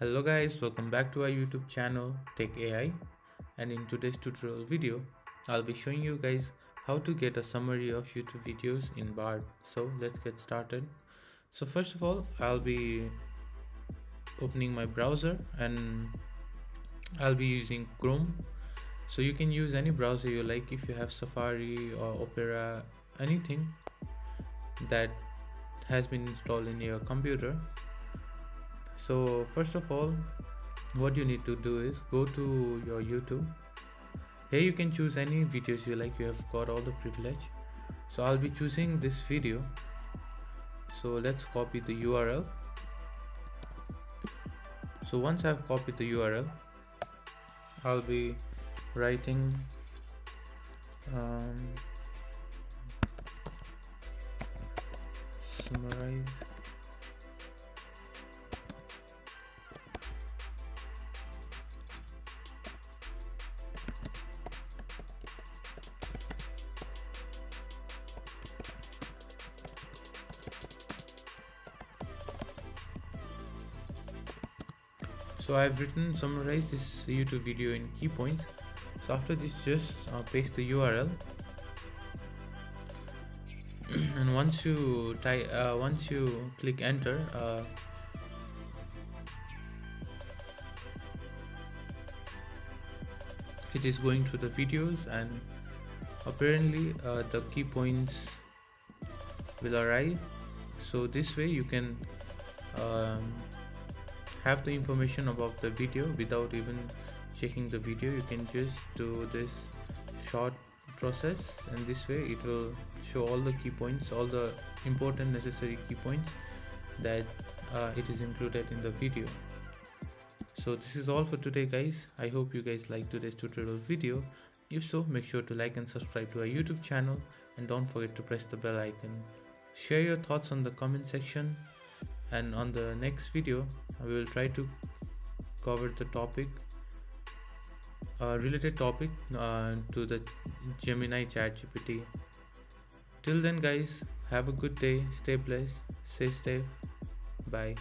Hello guys, welcome back to our YouTube channel Tech AI, and in today's tutorial video I'll be showing you guys how to get a summary of YouTube videos in Bard. So let's get started. So first of all, I'll be opening my browser and I'll be using Chrome. So you can use any browser you like. If you have Safari or Opera, anything that has been installed in your computer. So first of all, what you need to do is go to your YouTube. Here you can choose any videos you like. You have got all the privilege. So I'll be choosing this video. So let's copy the URL. So once I've copied the URL, I'll be writing summarize. So I've written summarize this YouTube video in key points. So after this, just paste the URL, and once you click enter, it is going through the videos, and apparently the key points will arrive. So this way you can have the information about the video without even checking the video. You can just do this short process, and this way it will show all the key points, all the important necessary key points that it is included in the video. So this is all for today guys. I hope you guys liked today's tutorial video. If so, make sure to like and subscribe to our YouTube channel, and don't forget to press the bell icon. Share your thoughts on the comment section, and on the next video we will try to cover the topic related topic to the Gemini ChatGPT. Till then guys, have a good day, stay blessed, stay safe, bye.